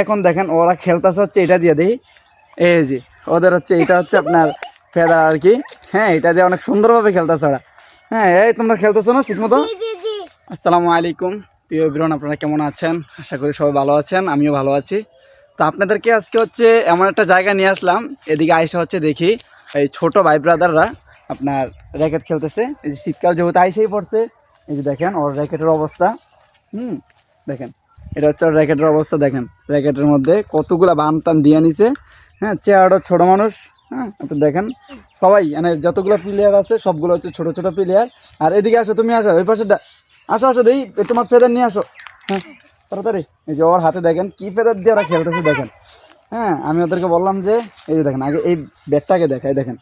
এখন দেখেন ওরা খেলতেছে হচ্ছে এটা দিয়ে দিই, এই যে ওদের হচ্ছে এটা হচ্ছে আপনার ফেদার আর কি। হ্যাঁ, এটা দিয়ে অনেক সুন্দরভাবে খেলতেছে ওরা। হ্যাঁ, এই তোমরা খেলতেছো না ঠিক মতো? আসসালামু আলাইকুম প্রিয় বিরন, আপনারা কেমন আছেন? আশা করি সবাই ভালো আছেন, আমিও ভালো আছি। তো আপনাদেরকে আজকে হচ্ছে এমন একটা জায়গা নিয়ে আসলাম, এদিকে আইসা হচ্ছে দেখি এই ছোট ভাই ব্রাদাররা আপনার র্যাকেট খেলতেছে। এই যে শীতকাল যেহেতু আইসেই পড়ছে, এই যে দেখেন ওর র্যাকেটের অবস্থা। দেখেন এটা হচ্ছে ওর র্যাকেটের অবস্থা। দেখেন র্যাকেটের মধ্যে কতগুলা বান টান দিয়ে নিছে। হ্যাঁ, চেয়ারটা ছোটো মানুষ। হ্যাঁ, তো দেখেন সবাই মানে যতগুলো প্লেয়ার আছে সবগুলো হচ্ছে ছোটো ছোটো প্লেয়ার। আর এদিকে আসো, তুমি আসো ওই পাশে, আসো আসো দেই তোমার ফেদার নিয়ে আসো। হ্যাঁ, তাড়াতাড়ি। এই যে ওর হাতে দেখেন কি ফেদার দিয়ে ওরা খেলতেছে দেখেন। হ্যাঁ, আমি ওদেরকে বললাম যে এই যে দেখেন আগে এই ব্যাটটাকে দেখাই। দেখেন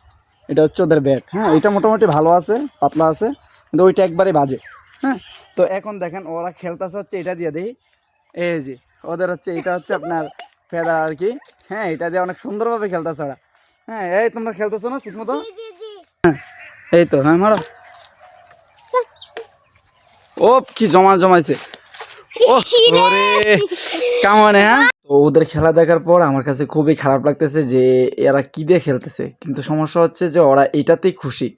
এটা হচ্ছে ওদের ব্যাট। হ্যাঁ, এটা মোটামুটি ভালো আছে, পাতলা আছে, কিন্তু ওইটা একবারে বাজে। হ্যাঁ, তো এখন দেখেন ওরা খেলতেছে হচ্ছে এটা দিয়ে দিই, এই যে ওদের হচ্ছে এটা হচ্ছে আপনার ফেদার আর কি। হ্যাঁ, এটা দিয়ে অনেক সুন্দরভাবে খেলতেছে ওরা। হ্যাঁ, এই তোমরা খেলতেছো না ঠিক মতো? হ্যাঁ, এই তো। হ্যাঁ, মারো। ও কি জমাইছে। ওরে কামানে। হ্যাঁ, তো ওদের খেলা দেখার পর আমার কাছে খুবই খারাপ লাগতেছে যে এরা কি দিয়ে খেলতেছে, কিন্তু সমস্যা হচ্ছে যে ওরা এইটাতেই খুশি।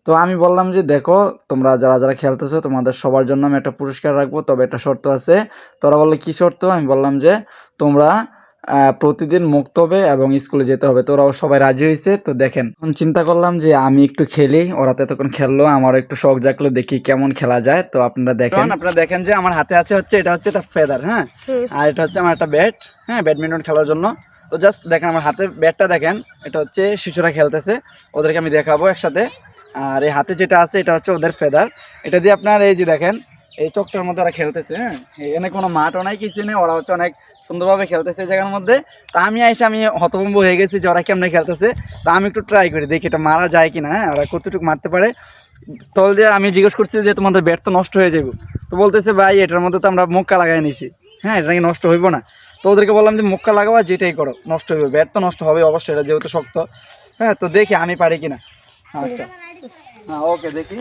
তো আমি বললাম যে দেখো তোমরা যারা যারা খেলতেছো তোমাদের সবার জন্য আমি একটা পুরস্কার রাখবো, তবে একটা শর্ত আছে। তোরা বললে কি শর্ত? আমি বললাম যে তোমরা প্রতিদিন মুক্ত হবে এবং স্কুলে যেতে হবে। তো ওরাও সবাই রাজি হয়েছে। তো দেখেন এখন চিন্তা করলাম যে আমি একটু খেলি, ওরা তো এতক্ষণ খেললো, আমার একটু শখ জাগলো, দেখি কেমন খেলা যায়। তো আপনারা দেখেন যে আমার হাতে আছে হচ্ছে এটা হচ্ছে একটা ফেদার। হ্যাঁ, আর এটা হচ্ছে আমার একটা ব্যাট। হ্যাঁ, ব্যাডমিন্টন খেলার জন্য। তো জাস্ট দেখেন আমার হাতের ব্যাটটা দেখেন, এটা হচ্ছে শিশুরা খেলতেছে, ওদেরকে আমি দেখাবো একসাথে। আর এই হাতে যেটা আছে এটা হচ্ছে ওদের ফেদার। এটা দিয়ে আপনার এই যে দেখেন এই চকটার মধ্যে ওরা খেলতেছে। হ্যাঁ, এখানে কোনো মাঠও নাই, কিছু নেই, ওরা হচ্ছে অনেক সুন্দরভাবে খেলতেছে এই জায়গার মধ্যে। তা আমি হতভম্ব হয়ে গেছি যে ওরা কেমনে খেলতেছে। তা আমি একটু ট্রাই করি, দেখি এটা মারা যায় কিনা। হ্যাঁ, ওরা কতটুকু মারতে পারে। তল দিয়ে আমি জিজ্ঞেস করছি যে তোমাদের ব্যাট তো নষ্ট হয়ে যাবে। তো বলতেছে ভাই এটার মধ্যে তো আমরা মুক্কা লাগাই নিছি। হ্যাঁ, এটা নাকি নষ্ট হইব না। তো ওদেরকে বললাম যে মুক্কা লাগাবো, যেটাই করো নষ্ট হইবে, ব্যাট তো নষ্ট হবে অবশ্যই, এটা যেহেতু শক্ত। হ্যাঁ, তো দেখি আমি পারি কিনা। আচ্ছা, হ্যাঁ, ওকে, দেখি।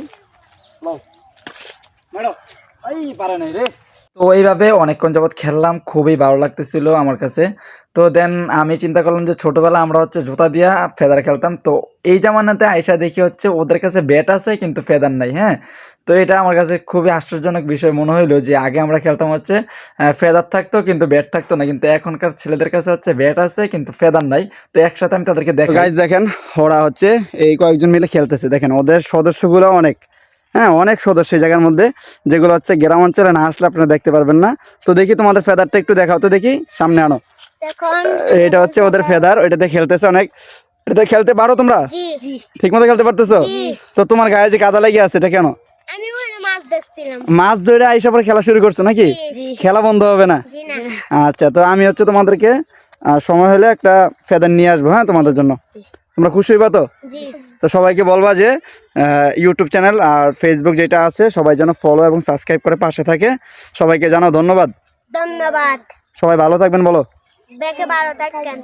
ম্যাডাম এই পারে নাই রে। তো এইভাবে অনেকক্ষণ যাবৎ খেললাম, খুবই ভালো লাগতেছিল আমার কাছে। তো দেন আমি চিন্তা করলাম যে ছোটবেলা আমরা হচ্ছে জুতা দিয়া ফেদার খেলতাম, তো এই জামানাতে আইসা দেখি হচ্ছে ওদের কাছে ব্যাট আছে কিন্তু ফেদার নাই। হ্যাঁ, তো এটা আমার কাছে খুবই আশ্চর্যজনক বিষয় মনে হইলো যে আগে আমরা খেলতাম হচ্ছে ফেদার থাকতো কিন্তু ব্যাট থাকতো না, কিন্তু এখনকার ছেলেদের কাছে হচ্ছে ব্যাট আছে কিন্তু ফেদার নাই। তো একসাথে আমি তাদেরকে দেখাই। গাইস দেখেন ওরা হচ্ছে এই কয়েকজন মিলে খেলতেছে, দেখেন ওদের সদস্যগুলো অনেক। হ্যাঁ, অনেক সদস্য এই জায়গার মধ্যে, যেগুলো হচ্ছে গ্রাম অঞ্চলে না আসলে আপনারা দেখতে পারবেন না। তো দেখি তোমাদের ফেদারটা একটু দেখাও তো দেখি, সামনে আনো। এটা হচ্ছে ওদের ফেদার, ওইটাতে খেলতেছে অনেক। এটাতে খেলতে পারো তোমরা? ঠিক মতো খেলতে পারতেছো? তো তোমার গায়ে যে কাদা লেগে আছে এটা কেন? মাছ ধরে আইসা পরে খেলা শুরু করছো নাকি? খেলা বন্ধ হবে না? আচ্ছা, তো আমি হচ্ছে তোমাদেরকে সময় হলে একটা ফেদার নিয়ে আসবো। হ্যাঁ, তোমাদের জন্য। তোমরা খুশি হইবা তো? তো সবাইকে বলবা যে ইউটিউব চ্যানেল আর ফেসবুক যেটা আছে সবাই যেন ফলো এবং সাবস্ক্রাইব করে পাশে থাকে। সবাইকে জানাও ধন্যবাদ। ধন্যবাদ। সবাই ভালো থাকবেন, বলো। ভালো থাকবেন।